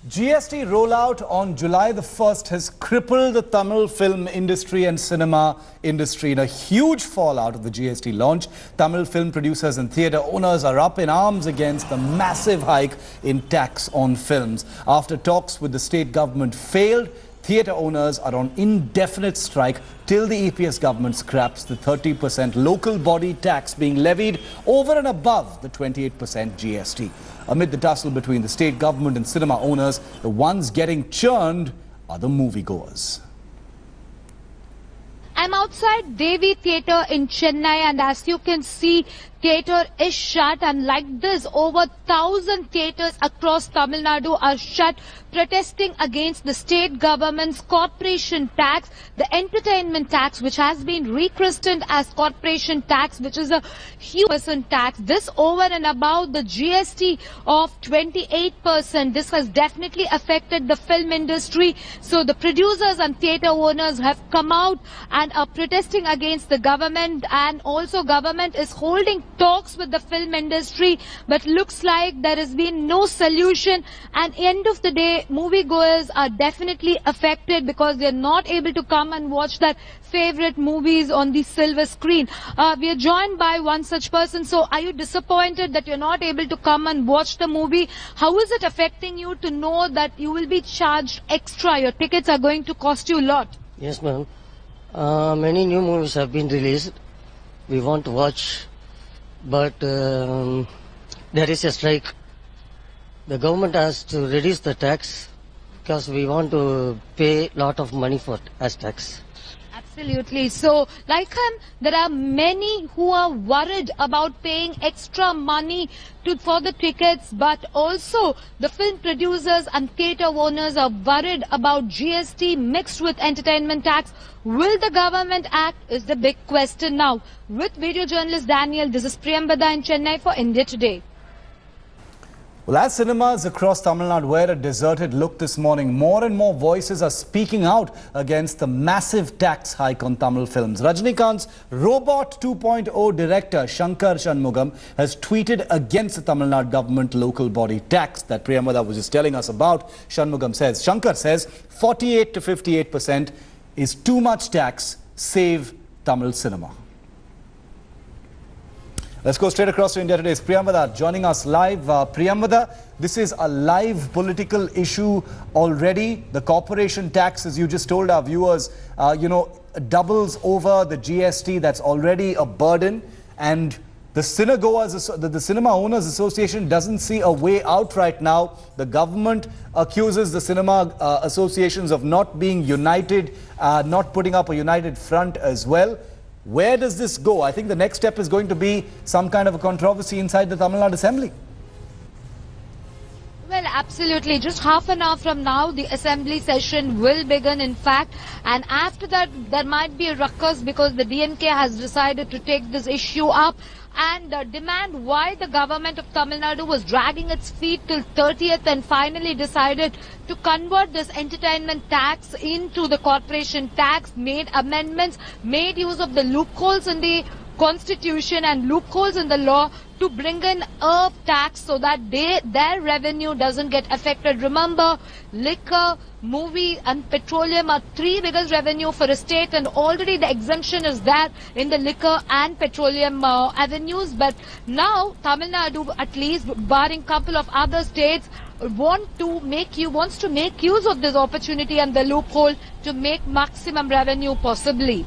GST rollout on July the 1st has crippled the Tamil film industry and cinema industry in a huge fallout of the GST launch. Tamil film producers and theatre owners are up in arms against the massive hike in tax on films. After talks with the state government failed, theatre owners are on indefinite strike till the EPS government scraps the 30% local body tax being levied over and above the 28% GST. Amid the tussle between the state government and cinema owners, the ones getting churned are the moviegoers. I'm outside Devi Theatre in Chennai, and as you can see, theatre is shut, and like this, over 1,000 theatres across Tamil Nadu are shut, protesting against the state government's corporation tax, the entertainment tax, which has been rechristened as corporation tax, which is a huge percent tax. This over and above the GST of 28%. This has definitely affected the film industry. So the producers and theatre owners have come out and are protesting against the government, and also government is holding talks with the film industry, but looks like there has been no solution, and end of the day moviegoers are definitely affected because they are not able to come and watch their favorite movies on the silver screen. We are joined by one such person. So are you disappointed that you're not able to come and watch the movie? How is it affecting you to know that you will be charged extra? Your tickets are going to cost you a lot. Yes, ma'am. Many new movies have been released. We want to watch, but there is a strike. The government has to reduce the tax because we want to pay a lot of money for as tax. Absolutely. So, like him, there are many who are worried about paying extra money for the tickets, but also the film producers and theatre owners are worried about GST mixed with entertainment tax. Will the government act is the big question now. With video journalist Daniel, this is Priyambada in Chennai for India Today. Well, as cinemas across Tamil Nadu wear a deserted look this morning, more and more voices are speaking out against the massive tax hike on Tamil films. Rajnikant's Robot 2.0 director Shankar Shanmugam has tweeted against the Tamil Nadu government local body tax that Priyambada was just telling us about. Shankar says 48 to 58% is too much tax. Save Tamil cinema. Let's go straight across to India Today. It's Priyambada joining us live. Priyambada, this is a live political issue already. The corporation tax, as you just told our viewers, doubles over the GST. That's already a burden. And the Cinema Owners Association doesn't see a way out right now. The government accuses the cinema associations of not being united, not putting up a united front as well. Where does this go? I think the next step is going to be some kind of a controversy inside the Tamil Nadu Assembly. Well, absolutely. Just half an hour from now, the assembly session will begin, in fact. And after that, there might be a ruckus because the DMK has decided to take this issue up and demand why the government of Tamil Nadu was dragging its feet till 30th and finally decided to convert this entertainment tax into the corporation tax, made amendments, made use of the loopholes in the constitution and loopholes in the law to bring in a tax so that their revenue doesn't get affected. Remember, liquor, movie and petroleum are three biggest revenue for a state, and already the exemption is there in the liquor and petroleum avenues. But now Tamil Nadu, at least barring couple of other states, wants to make use of this opportunity and the loophole to make maximum revenue possibly.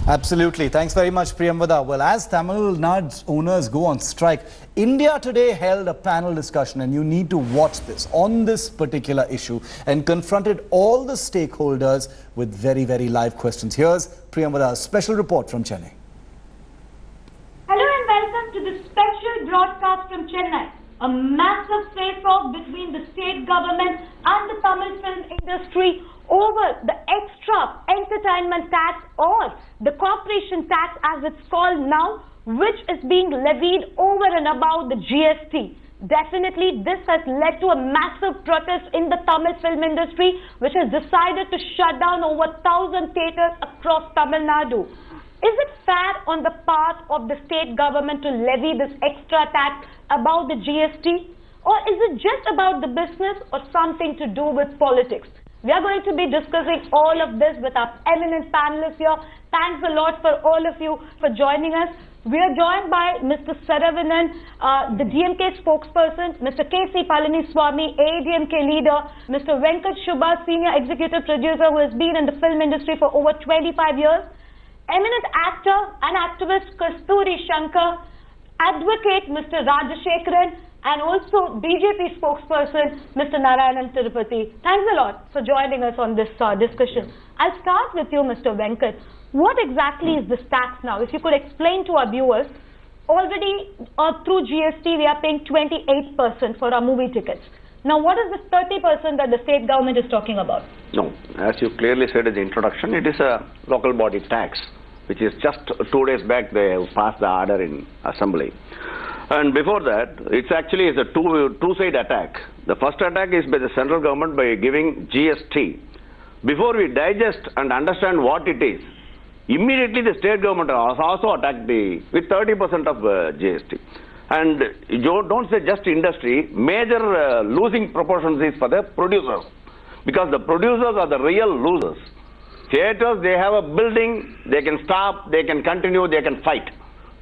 Absolutely. Thanks very much, Priyambada. Well, as Tamil Nadu's owners go on strike, India Today held a panel discussion, and you need to watch this, on this particular issue, and confronted all the stakeholders with very, very live questions. Here's Priyambada's special report from Chennai. Hello and welcome to the special broadcast from Chennai. A massive face-off between the state government and the Tamil film industry over the extra entertainment tax, or the corporation tax as it's called now, which is being levied over and above the GST. Definitely this has led to a massive protest in the Tamil film industry, which has decided to shut down over 1,000 theatres across Tamil Nadu. Is it fair on the part of the state government to levy this extra tax above the GST? Or is it just about the business or something to do with politics? We are going to be discussing all of this with our eminent panelists here. Thanks a lot for all of you for joining us. We are joined by Mr. Saravanan, the DMK spokesperson, Mr. K.C. Palaniswamy, ADMK leader, Mr. Venkat Shubha, senior executive producer who has been in the film industry for over 25 years, eminent actor and activist Kasturi Shankar, advocate Mr. Rajashekharan, and also BJP spokesperson Mr. Narayanan Tirupati. Thanks a lot for joining us on this discussion. I'll start with you, Mr. Venkat. What exactly is this tax now? If you could explain to our viewers, already through GST we are paying 28% for our movie tickets. Now what is this 30% that the state government is talking about? No, as you clearly said in the introduction, it is a local body tax, which is just 2 days back they have passed the order in Assembly. And before that, it's actually a two-side attack. The first attack is by the central government by giving GST. Before we digest and understand what it is, immediately the state government has also attacked with 30% of GST. And don't say just industry, major losing proportions is for the producers. Because the producers are the real losers. Theatres, they have a building, they can stop, they can continue, they can fight.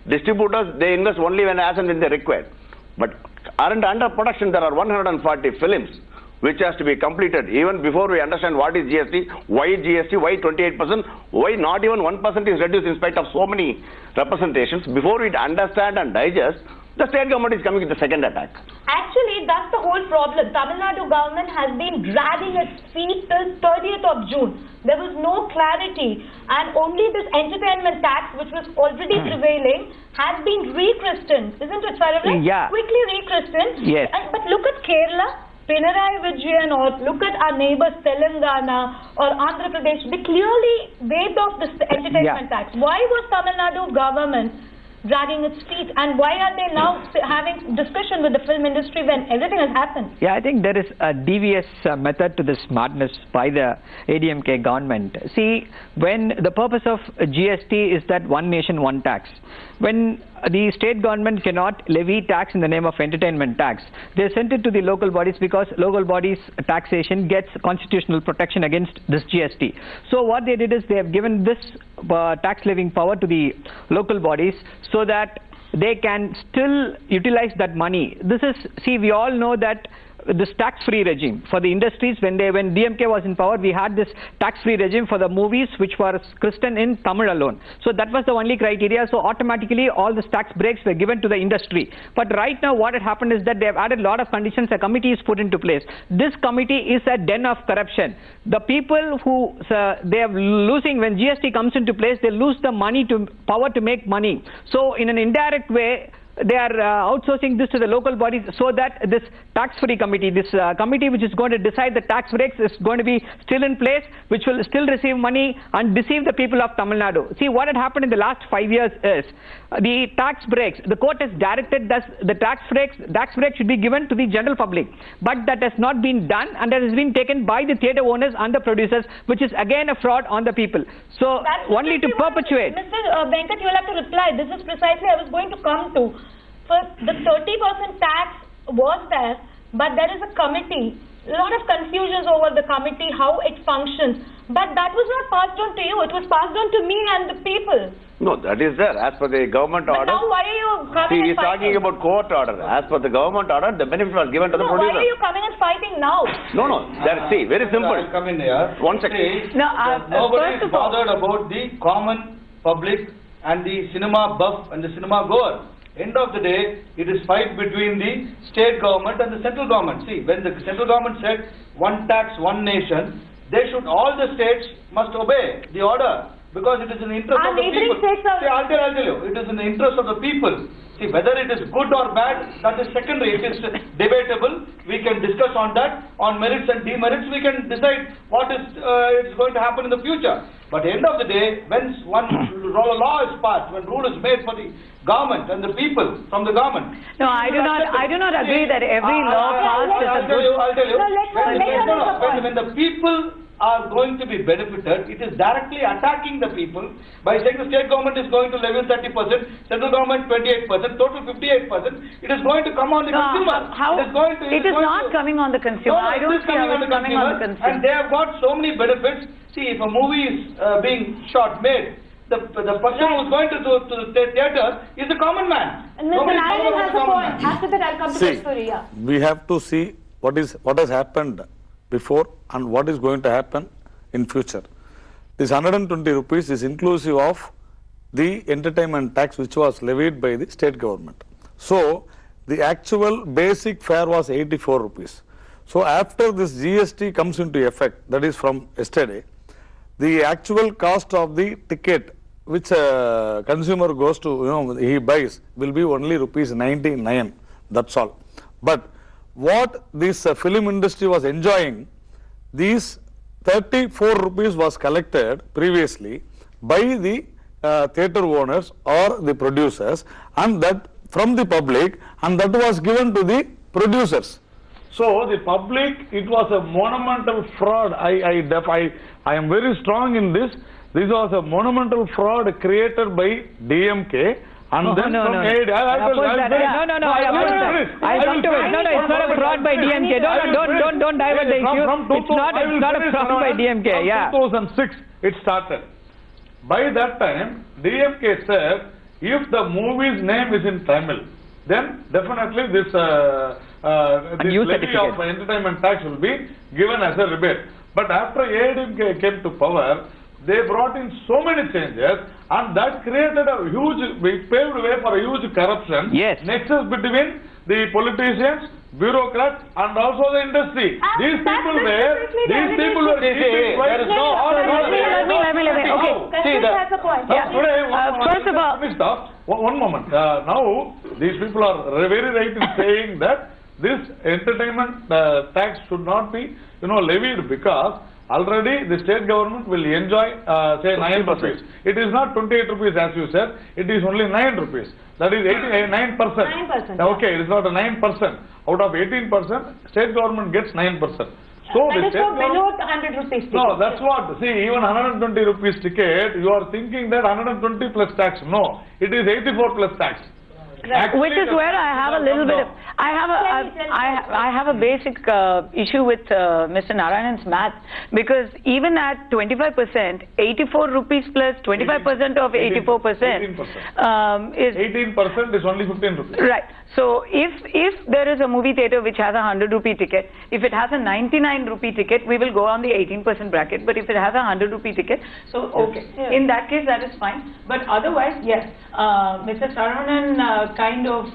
Distributors, they invest only when as and when they require. But under production, there are 140 films which has to be completed. Even before we understand what is GST, why 28%, why not even 1% is reduced in spite of so many representations. Before we understand and digest, the state government is coming with the second attack. Actually, that's the whole problem. Tamil Nadu government has been dragging its feet till 30th of June. There was no clarity, and only this entertainment tax, which was already prevailing, has been rechristened. Isn't it, Saravanan? Yeah. Quickly rechristened. Yes. But look at Kerala, Pinarayi Vijayan, or look at our neighbors Telangana or Andhra Pradesh. They clearly waived off this entertainment tax. Why was Tamil Nadu government dragging its feet, and why are they now having discussion with the film industry when everything has happened? Yeah, I think there is a devious method to this madness by the ADMK government. See, when the purpose of GST is that one nation, one tax. When the state government cannot levy tax in the name of entertainment tax, they sent it to the local bodies because local bodies taxation gets constitutional protection against this GST. So what they did is they have given this tax levying power to the local bodies so that they can still utilize that money. This is, see, we all know that this tax-free regime for the industries, when DMK was in power, we had this tax-free regime for the movies which were christened in Tamil alone. So that was the only criteria. So automatically all the tax breaks were given to the industry. But right now what had happened is that they have added a lot of conditions. A committee is put into place. This committee is a den of corruption. The people who they are losing, when GST comes into place, they lose the money to power to make money. So in an indirect way, they are outsourcing this to the local bodies so that this tax-free committee, this committee which is going to decide the tax breaks is going to be still in place, which will still receive money and deceive the people of Tamil Nadu. See, what had happened in the last 5 years is the tax breaks, the court has directed that the tax breaks should be given to the general public. But that has not been done, and that has been taken by the theatre owners and the producers, which is again a fraud on the people. So only to perpetuate. Mr. Venkat, you will have to reply. This is precisely I was going to come to. For the 30% tax was there, but there is a committee. A lot of confusions over the committee, how it functions. But that was not passed on to you. It was passed on to me and the people. No, that is there. As per the government order. Now why are you coming and fighting? He is talking about court order. As per the government order, the benefit was given to the producer. Why are you coming and fighting now? No. See, very simple. I'll come in here. One second. Nobody is bothered about the common public and the cinema buff and the cinema goer. End of the day, it is fight between the state government and the central government. See, when the central government said one tax, one nation, all the states must obey the order because it is in the interest of the people. See, I'll tell you, it is in the interest of the people. See, whether it is good or bad, that is secondary. It is debatable. We can discuss on that. On merits and demerits, we can decide what is going to happen in the future. But at the end of the day, when one law is passed, when rule is made for the government and the people from the government. No, I do not agree that every law passed is a good. I'll tell you. When the people are going to be benefited. It is directly attacking the people by saying the state government is going to levy 30%, central government 28%, total 58%. It is going to come on the consumer. It is not coming on the consumer. I don't see how it's coming on the consumer. And they have got so many benefits. See, if a movie is being made, the person who is going to the theatre is a common man. And Mr. Narayan has a point. After that, I'll come to this story. Yeah. We have to see what has happened before and what is going to happen in future. This 120 rupees is inclusive of the entertainment tax which was levied by the state government. So the actual basic fare was 84 rupees. So after this GST comes into effect, that is from yesterday, the actual cost of the ticket which a consumer goes to, he buys will be only rupees 99. That's all. But what this film industry was enjoying, these 34 rupees was collected previously by the theatre owners or the producers, and that from the public, and that was given to the producers. So the public, it was a monumental fraud. I am very strong in this. This was a monumental fraud created by DMK. And then from aid, I'll come to it. No, it's not a fraud by DMK. Don't divert the issue. It's not a fraud by DMK. Yeah. 2006 it started. By that time, DMK said, if the movie's name is in Tamil, then definitely this levy of entertainment tax will be given as a rebate. But after ADMK came to power, they brought in so many changes, and that created a huge, paved way for a huge corruption. Yes. Nexus between the politicians, bureaucrats, and also the industry. These people were keeping quiet. First of all, one moment. Now, these people are very right in saying that this entertainment tax should not be, levied, because already the state government will enjoy, say, 9 rupees. It is not 28 rupees as you said, it is only 9 rupees. That is 9%. 9%. Okay, it is not a 9%. Out of 18%, state government gets 9%. So that is for below 100 rupees ticket. No, that's what. See, even 120 rupees ticket, you are thinking that 120 plus tax. No, it is 84 plus tax. Right. Which is where I have a little bit of, I have a basic issue with Mr. Narayan's math, because even at 25%, 84 rupees plus 25% of 84% is 18% is only 15 rupees. Right. So if there is a movie theatre which has a 100 rupee ticket, if it has a 99 rupee ticket, we will go on the 18% bracket. But if it has a 100 rupee ticket, so okay. Yes. In that case, that is fine. But otherwise, yes, Mr. Saravanan kind of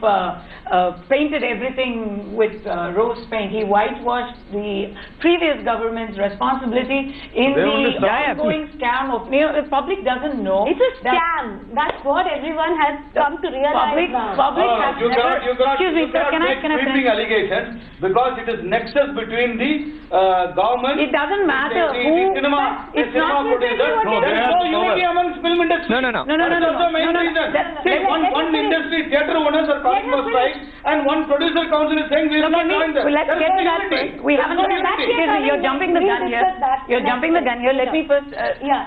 painted everything with rose paint. He whitewashed the previous government's responsibility in the ongoing scam of, the public doesn't know. It's a scam. That's what everyone has come to realize now. Public has never... Excuse me, sir, can I finish? Allegations, because it is nexus between the government. It doesn't matter who. It's not producer. There is no unity amongst film industry. No. That's the main reason. See, one industry, theatre owners are calling for strike, and one producer council is saying we are not joining them. Let's get to that point. We haven't. You're jumping the gun here. You're jumping the gun here. Let me first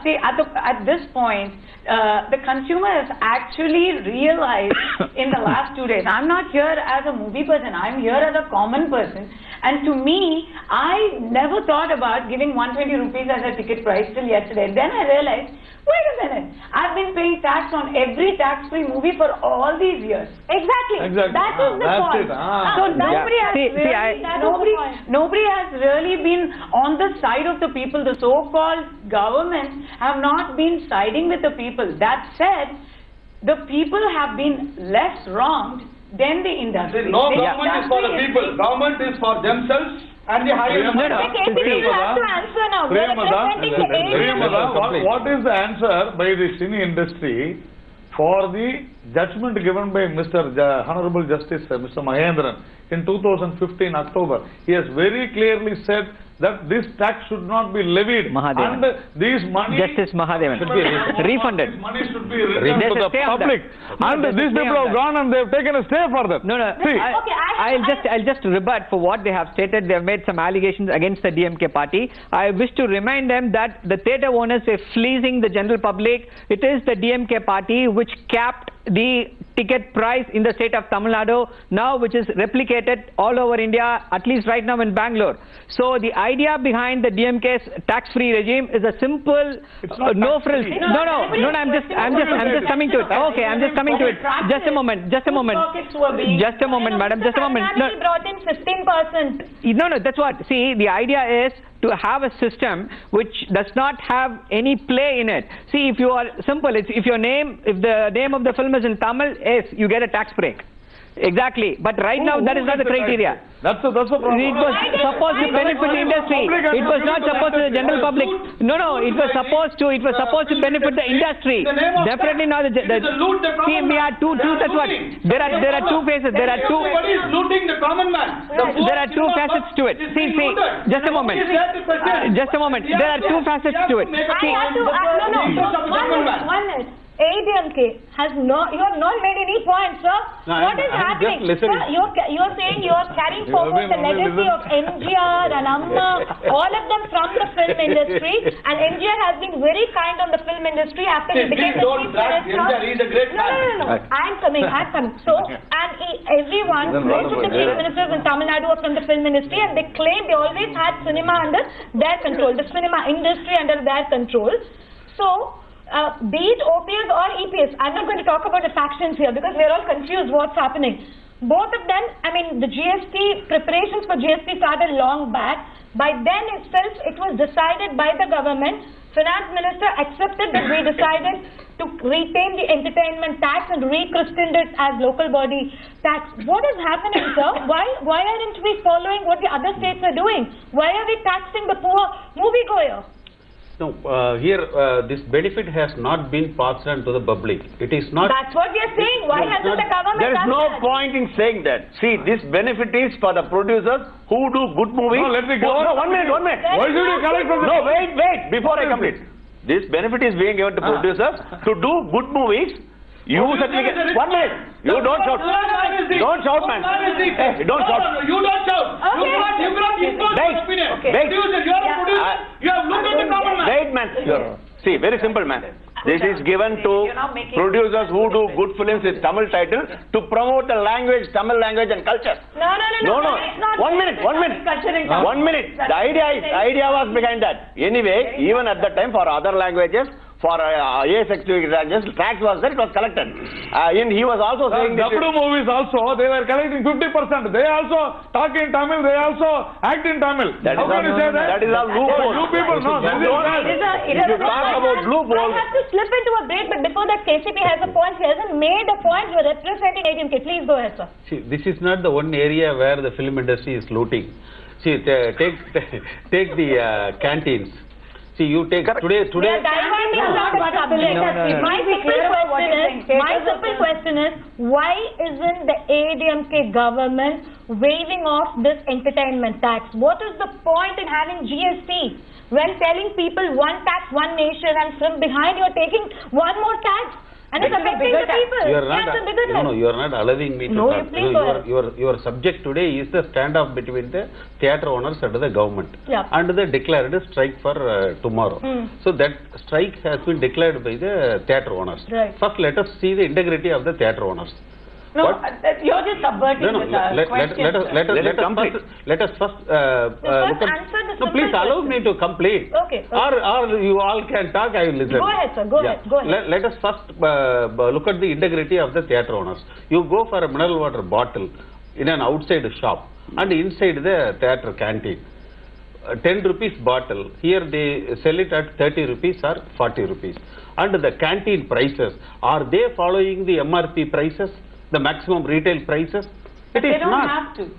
see. At this point, the consumer has actually realized in the last 2 days. I'm not here as a movie person. I'm here as a common person. And to me, I never thought about giving 120 rupees as a ticket price till yesterday. Then I realized, wait a minute, I've been paying tax on every tax-free movie for all these years. Exactly. That is the point. So nobody has really been on the side of the people. The so-called governments have not been siding with the people. That said, the people have been less wronged than the industry. No government is for the people. Government is for themselves and the higher. You have to answer now. What is the answer by the cine industry for the judgment given by Mr. Honorable Justice Mr. Mahendran in 2015 October? He has very clearly said that this tax should not be levied. Mahadevan. And these money... Justice Mahadevan. Refunded. This money should be returned to the stay on public. that. And these people have gone and they have taken a stay for that. No. See, I'll just rebut for what they have stated. They have made some allegations against the DMK party. I wish to remind them that the theatre owners were fleecing the general public. It is the DMK party which capped the ticket price in the state of Tamil Nadu now, which is replicated all over India, at least right now in Bangalore. So the idea behind the DMK's tax-free regime is a simple no frills. No, I'm just coming to it. Okay, I'm just coming to it. Just a moment, madam. Just a moment. No, brought in 15%. No, that's what. See, the idea is to have a system which does not have any play in it. See, if you are simple, if the name of the film is in Tamil, yes, you get a tax break. Exactly. But right now, that is not the criteria. That's the problem. It was supposed to benefit the industry. It was not supposed to the general public. No, it was supposed to benefit the industry. Definitely not the see, we are two, that's what. There are two phases. There are two. Everybody is looting the common man. There are two facets to it. See, just a moment. There are two facets to it. See, one is ADMK has not, you have not made any points, sir. No, what is happening? Sir, you're saying you're carrying forward the legacy of MGR and Amma, all of them from the film industry, and MGR has been very kind on the film industry after he became the chief minister. He's a great man. No. I'm coming. So, and everyone, most of the chief ministers in Tamil Nadu are from the film industry, and they claim they always had cinema under their control, the cinema industry under their control. So, be it OPS or EPS, I'm not going to talk about the factions here because we're all confused what's happening. Both of them, I mean, the GST, preparations for GST started long back. By then itself, it was decided by the government. Finance Minister accepted that we decided to retain the entertainment tax and rechristened it as local body tax. What is happening, sir? Why aren't we following what the other states are doing? Why are we taxing the poor moviegoer? No, here this benefit has not been passed on to the public. It is not. That's what we are saying. Why hasn't the government There is done no that? point in saying that. See, this benefit is for the producers who do good movies. No, let me go. No, one minute. Why should you collect from No, wait, before I complete. This benefit is being given to producers to do good movies. You certificate. 1 minute. You don't shout. Don't shout, man. Hey, don't shout. You don't shout. Okay. You cannot impose your opinion. Wait. Producer, you are a producer. You have looked at the common man. Wait, man. See, very simple, man. This is given to producers who do good films with Tamil title to promote the language, Tamil language and culture. No. 1 minute. 1 minute. The idea was behind that. Anyway, even at that time for other languages, for IAS languages, tax was there, it was collected. He was also saying that... Dubdu movies also, they were collecting 50%. They also talk in Tamil, they also act in Tamil. How can you say that? That is a loophole. You people know. If you talk about loophole... I have to slip into a break, but before that, KCP has a point. He hasn't made a point. We're representing ADMK. Please go ahead, sir. See, this is not the one area where the film industry is looting. See, take the canteens. See, you take today. We are diverting a lot of subject. My simple question is, why isn't the ADMK government waiving off this entertainment tax? What is the point in having GST when telling people one tax, one nation, and from behind you're taking one more tax? And it's affecting the people. You are not allowing me to talk. Your subject today is the standoff between the theatre owners and the government. Yeah. And they declared a strike for tomorrow. So that strike has been declared by the theatre owners. Right. First, let us see the integrity of the theatre owners. No, you're just subverting the question. Let us first look at... No, please allow me to complete. Okay. Or you all can talk, I will listen. Go ahead, sir. Go ahead. Let us first look at the integrity of the theatre owners. You go for a mineral water bottle in an outside shop and inside the theatre canteen. 10 rupees bottle, here they sell it at 30 rupees or 40 rupees. And the canteen prices, are they following the MRP prices? The maximum retail prices? But they don't have to.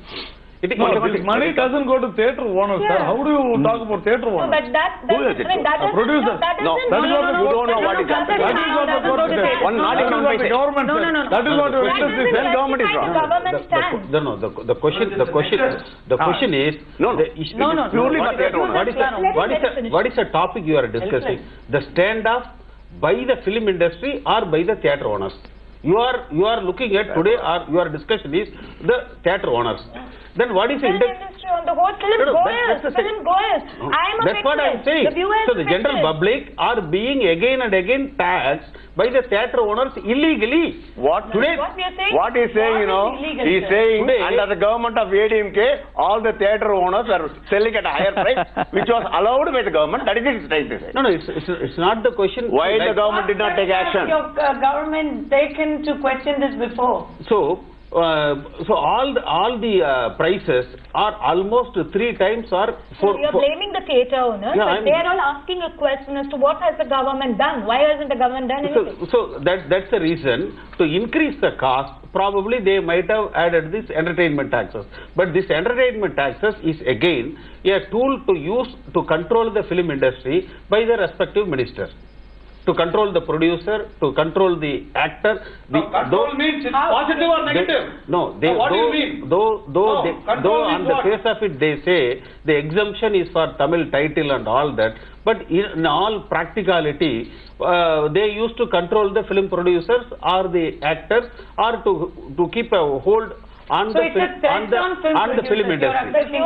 This money doesn't go to theatre owners, sir. How do you talk about theatre owners? But that producers. That is You don't know what is happening. One not even one the government says. That is what your industry says. Government is wrong. The question is purely for theatre owners. What is the topic you are discussing? The stand-off by the film industry or by the theatre owners? You are looking at today, or your discussion is the theatre owners. Then what is the industry on the whole? Film goers. That's what I am saying. So the general public are being again and again taxed by the theatre owners illegally. What he's saying, he's saying today, under the government of ADMK, all the theatre owners are selling at a higher price, which was allowed by the government. That is it. No, it's not the question. Why the government did not take action? Your government taken to question this before. So all the prices are almost 3 times or 4. You're blaming the theatre owners, but they're all asking a question as to what has the government done? Why hasn't the government done anything? So that's the reason. To increase the cost, probably they might have added this entertainment taxes. But this entertainment taxes is again a tool to use to control the film industry by the respective ministers. To control the producer, to control the actor. Control means it's positive or negative? What do you mean? Though on the face of it they say the exemption is for Tamil title and all that, but in all practicality they used to control the film producers or the actors or to keep a hold on the film industry.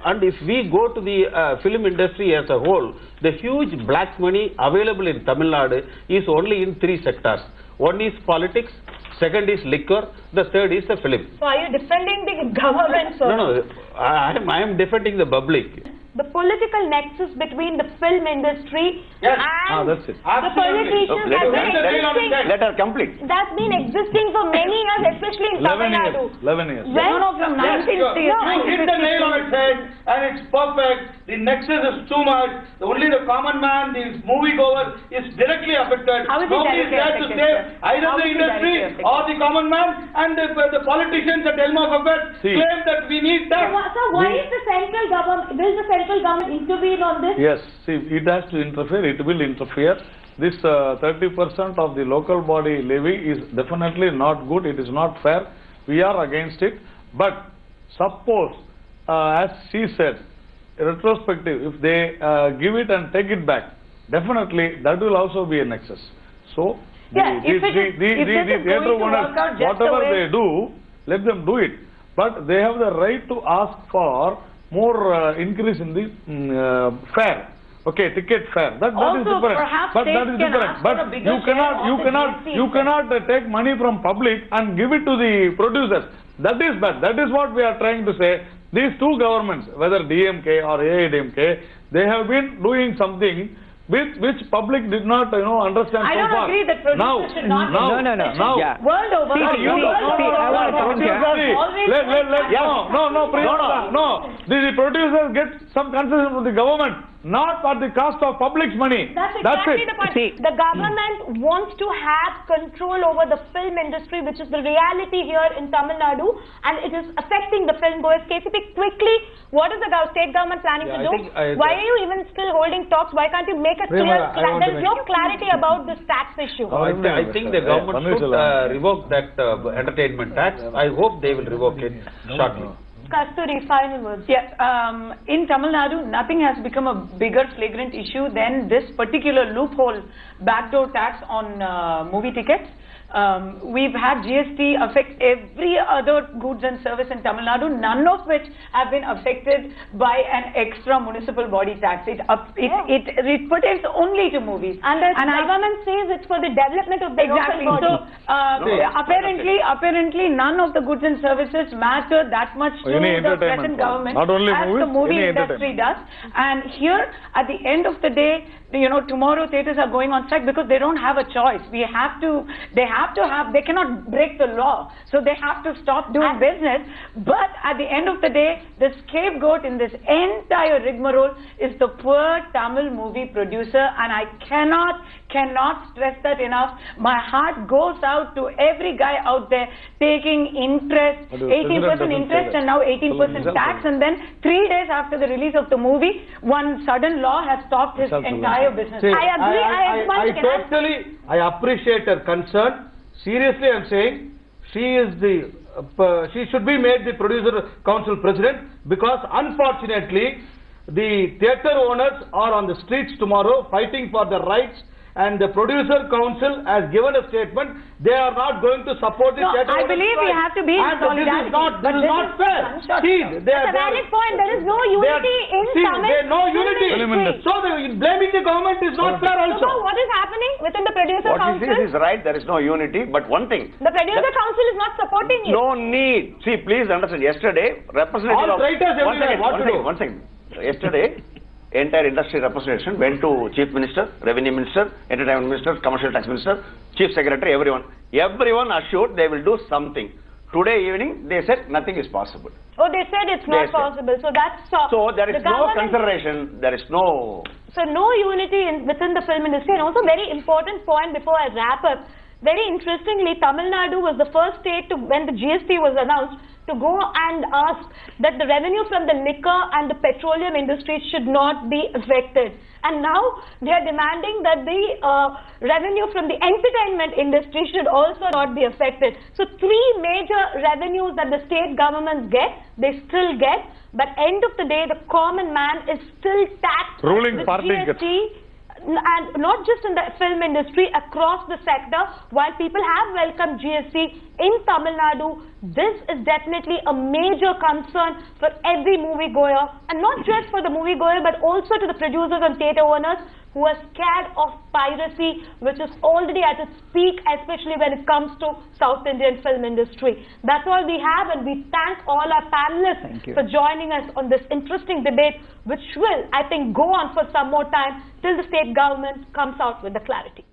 And if we go to the film industry as a whole, the huge black money available in Tamil Nadu is only in 3 sectors. One is politics, second is liquor, the third is the film. So are you defending the government, sir? No, I am defending the public. The political nexus between the film industry and that's it. the politicians has been existing. Let her complete. That's been existing for many years, especially in Tamil Nadu. 11 years. From 19 You hit the nail on its head and it's perfect. The nexus is too much. Only the common man, the moviegoer is directly affected. Nobody is there to save either the industry or the common man, and the politicians at Elm of Affairs claim that we need that. So why is the central government, will the central government intervene on this? Yes, see, it has to interfere, it will interfere. This 30% of the local body levy is definitely not good, it is not fair. We are against it. But suppose, as she said, retrospective, if they give it and take it back, definitely that will also be a nexus. So, the theatre owners, whatever they do, let them do it. But they have the right to ask for more increase in the fare. Okay, ticket fare. That is different. But that is different. But you cannot take money from public and give it to the producers. That is bad. That is what we are trying to say. These 2 governments, whether DMK or AIDMK, they have been doing something which public did not understand so far. I don't agree that producers should not. World over. The producers get some concession from the government, not for the cost of public's money. That's exactly the point. The government wants to have control over the film industry, which is the reality here in Tamil Nadu, and it is affecting the film goers. KCP, quickly, what is the state government planning to do? Why are you even still holding talks? Why can't you make a clear, there's no clarity about this tax issue? I think the government should revoke that entertainment tax. I hope they will revoke it shortly. Kasturi, final words. Yeah, in Tamil Nadu, nothing has become a bigger flagrant issue than this particular loophole backdoor tax on movie tickets. We've had GST affect every other goods and service in Tamil Nadu, none of which have been affected by an extra municipal body tax. It pertains only to movies. And the government says it's for the development of the local body. So apparently none of the goods and services matter that much to the present government as the movie industry does. And here, at the end of the day, tomorrow theatres are going on strike because they don't have a choice. They have they cannot break the law, so they have to stop doing business. But at the end of the day, the scapegoat in this entire rigmarole is the poor Tamil movie producer, and I cannot stress that enough. My heart goes out to every guy out there taking interest, 18% interest and now 18% tax, and then 3 days after the release of the movie, one sudden law has stopped his entire business. See, I agree. I appreciate her concern. Seriously, I'm saying she should be made the producer council president, because unfortunately the theatre owners are on the streets tomorrow fighting for their rights, and the producer council has given a statement they are not going to support the theatre owners. I believe we have to be in solidarity. This is not fair. See, that's a valid point. There is no unity in Tamil. There is no unity. So blaming the government is not fair also. So what is happening within the producer council? What he says is right. There is no unity. But one thing, the producer council is not supporting you. No need. See, please understand. Yesterday, representative all traitors everywhere. One second. Yesterday, entire industry representation went to Chief Minister, Revenue Minister, Entertainment Minister, Commercial Tax Minister, Chief Secretary, everyone. Everyone assured they will do something. Today evening, they said nothing is possible. Oh, they said it's not possible. So that's so there is no consideration. There is no. So no unity within the film industry. And also very important point before I wrap up. Very interestingly, Tamil Nadu was the first state to, when the GST was announced, to go and ask that the revenue from the liquor and the petroleum industry should not be affected. And now they are demanding that the revenue from the entertainment industry should also not be affected. So 3 major revenues that the state governments get, they still get. But end of the day, the common man is still taxed ruling with party GST. And not just in the film industry, across the sector. While people have welcomed GST in Tamil Nadu, this is definitely a major concern for every moviegoer, and not just for the moviegoer, but also to the producers and theatre owners who are scared of piracy, which is already at its peak, especially when it comes to South Indian film industry. That's all we have, and we thank all our panelists for joining us on this interesting debate, which will, I think, go on for some more time till the state government comes out with the clarity.